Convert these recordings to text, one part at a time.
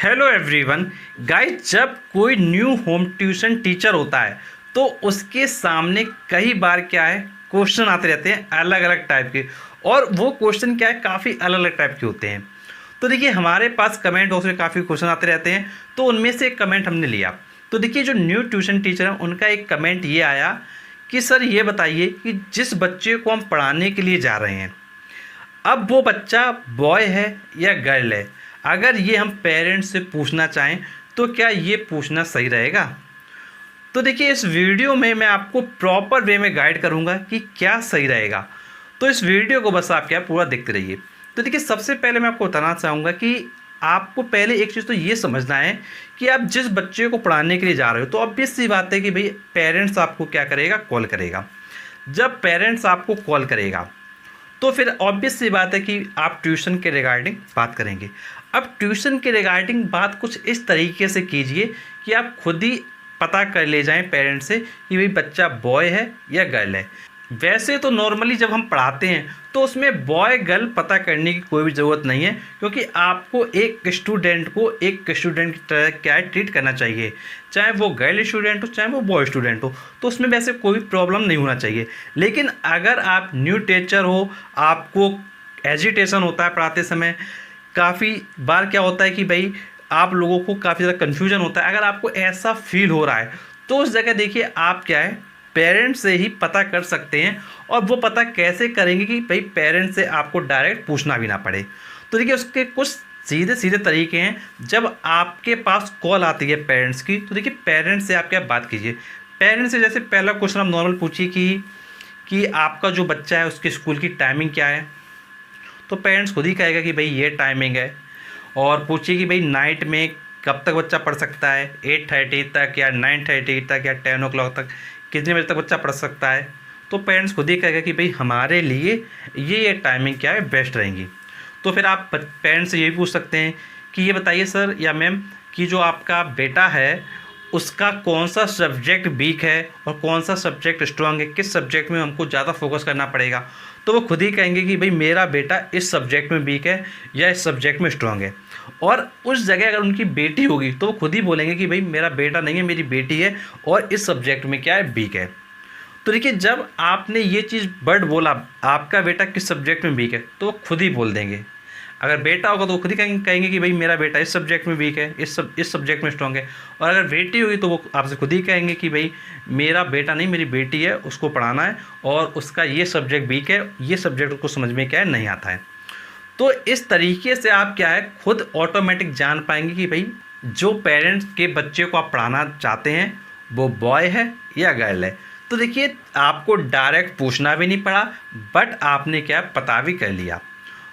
Hello everyone guys, जब कोई new home tuition teacher होता है तो उसके सामने कई बार क्या है क्वेश्चन आते रहते हैं अलग अलग टाइप के। और वो क्वेश्चन क्या है काफ़ी अलग अलग टाइप के होते हैं। तो देखिए हमारे पास कमेंट बॉक्स में काफ़ी क्वेश्चन आते रहते हैं, तो उनमें से एक कमेंट हमने लिया। तो देखिए जो न्यू ट्यूशन टीचर है उनका एक कमेंट ये आया कि सर ये बताइए कि जिस बच्चे को हम पढ़ाने के लिए जा रहे हैं, अब वो बच्चा बॉय है या गर्ल है, अगर ये हम पेरेंट्स से पूछना चाहें तो क्या ये पूछना सही रहेगा। तो देखिए इस वीडियो में मैं आपको प्रॉपर वे में गाइड करूंगा कि क्या सही रहेगा। तो इस वीडियो को बस आप क्या पूरा देखते रहिए। तो देखिए सबसे पहले मैं आपको बताना चाहूँगा कि आपको पहले एक चीज़ तो ये समझना है कि आप जिस बच्चे को पढ़ाने के लिए जा रहे हो तो ऑब्वियस सी बात है कि भाई पेरेंट्स आपको क्या करेगा, कॉल करेगा। जब पेरेंट्स आपको कॉल करेगा तो फिर ऑब्वियस सी बात है कि आप ट्यूशन के रिगार्डिंग बात करेंगे। अब ट्यूशन के रिगार्डिंग बात कुछ इस तरीके से कीजिए कि आप खुद ही पता कर ले जाएं पेरेंट्स से कि भाई बच्चा बॉय है या गर्ल है। वैसे तो नॉर्मली जब हम पढ़ाते हैं तो उसमें बॉय गर्ल पता करने की कोई भी ज़रूरत नहीं है, क्योंकि आपको एक स्टूडेंट को एक स्टूडेंट की तरह क्या है ट्रीट करना चाहिए, चाहे वो गर्ल स्टूडेंट हो चाहे वो बॉय स्टूडेंट हो। तो उसमें वैसे कोई प्रॉब्लम नहीं होना चाहिए। लेकिन अगर आप न्यू टीचर हो, आपको एजिटेशन होता है पढ़ाते समय, काफ़ी बार क्या होता है कि भाई आप लोगों को काफ़ी ज़्यादा कन्फ्यूजन होता है, अगर आपको ऐसा फील हो रहा है तो उस जगह देखिए आप क्या है पेरेंट्स से ही पता कर सकते हैं। और वो पता कैसे करेंगे कि भाई पेरेंट्स से आपको डायरेक्ट पूछना भी ना पड़े। तो देखिए उसके कुछ सीधे सीधे तरीके हैं। जब आपके पास कॉल आती है पेरेंट्स की तो देखिए पेरेंट्स से आप क्या बात कीजिए। पेरेंट्स से जैसे पहला क्वेश्चन आप नॉर्मल पूछिए कि आपका जो बच्चा है उसके स्कूल की टाइमिंग क्या है। तो पेरेंट्स खुद ही कहेगा कि भाई ये टाइमिंग है। और पूछिए कि भाई नाइट में कब तक बच्चा पढ़ सकता है, 8:30 तक या 9:30 तक या 10 o'clock तक, कितने बजे तक बच्चा पढ़ सकता है। तो पेरेंट्स खुद ही कहेगा कि भाई हमारे लिए ये टाइमिंग क्या है बेस्ट रहेंगी। तो फिर आप पेरेंट्स से ये भी पूछ सकते हैं कि ये बताइए सर या मैम कि जो आपका बेटा है उसका कौन सा सब्जेक्ट वीक है और कौन सा सब्जेक्ट स्ट्रांग है, किस सब्जेक्ट में हमको ज़्यादा फोकस करना पड़ेगा। तो वो खुद ही कहेंगे कि भाई मेरा बेटा इस सब्जेक्ट में वीक है या इस सब्जेक्ट में स्ट्रांग है। और उस जगह अगर उनकी बेटी होगी तो वो खुद ही बोलेंगे कि भाई मेरा बेटा नहीं है, मेरी बेटी है और इस सब्जेक्ट में क्या है वीक है। तो देखिए जब आपने ये चीज़ वर्ड बोला आपका बेटा किस सब्जेक्ट में वीक है तो वो खुद ही बोल देंगे। अगर बेटा होगा तो वो खुद ही कहेंगे कि भाई मेरा बेटा इस सब्जेक्ट में वीक है, इस सब्जेक्ट में स्ट्रांग है। और अगर बेटी हुई तो वो आपसे खुद ही कहेंगे कि भाई मेरा बेटा नहीं मेरी बेटी है, उसको पढ़ाना है और उसका ये सब्जेक्ट वीक है, ये सब्जेक्ट उसको समझ में क्या है नहीं आता है। तो इस तरीके से आप क्या है खुद ऑटोमेटिक जान पाएंगे कि भाई जो पेरेंट्स के बच्चे को आप पढ़ाना चाहते हैं वो बॉय है या गर्ल है। तो देखिए आपको डायरेक्ट पूछना भी नहीं पड़ा, बट आपने क्या पता भी कर लिया।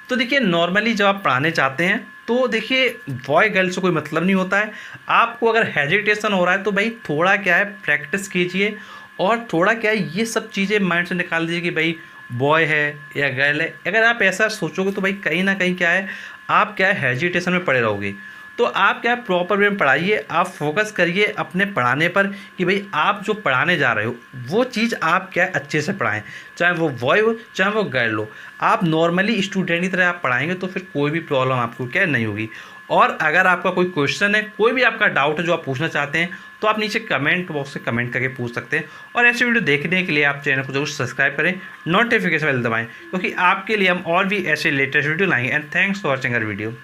तो देखिए नॉर्मली जब आप पढ़ाने चाहते हैं तो देखिए बॉय गर्ल से कोई मतलब नहीं होता है। आपको अगर हेजिटेशन हो रहा है तो भाई थोड़ा क्या है प्रैक्टिस कीजिए और थोड़ा क्या है ये सब चीज़ें माइंड से निकाल दीजिए कि भाई बॉय है या गर्ल है। अगर आप ऐसा सोचोगे तो भाई कहीं ना कहीं क्या है आप क्या है हेजिटेशन में पड़े रहोगे। तो आप क्या प्रॉपर वे में पढ़ाइए, आप फोकस करिए अपने पढ़ाने पर कि भाई आप जो पढ़ाने जा रहे हो वो चीज़ आप क्या अच्छे से पढ़ाएं, चाहे वो बॉय हो चाहे वो गर्ल हो। आप नॉर्मली स्टूडेंट की तरह आप पढ़ाएंगे तो फिर कोई भी प्रॉब्लम आपको क्या नहीं होगी। और अगर आपका कोई क्वेश्चन है, कोई भी आपका डाउट है जो आप पूछना चाहते हैं तो आप नीचे कमेंट बॉक्स से कमेंट करके पूछ सकते हैं। और ऐसे वीडियो देखने के लिए आप चैनल को जरूर सब्सक्राइब करें, नोटिफिकेशन बेल दबाएं, क्योंकि आपके लिए हम और भी ऐसे लेटेस्ट वीडियो लाएंगे। And thanks for watching our video.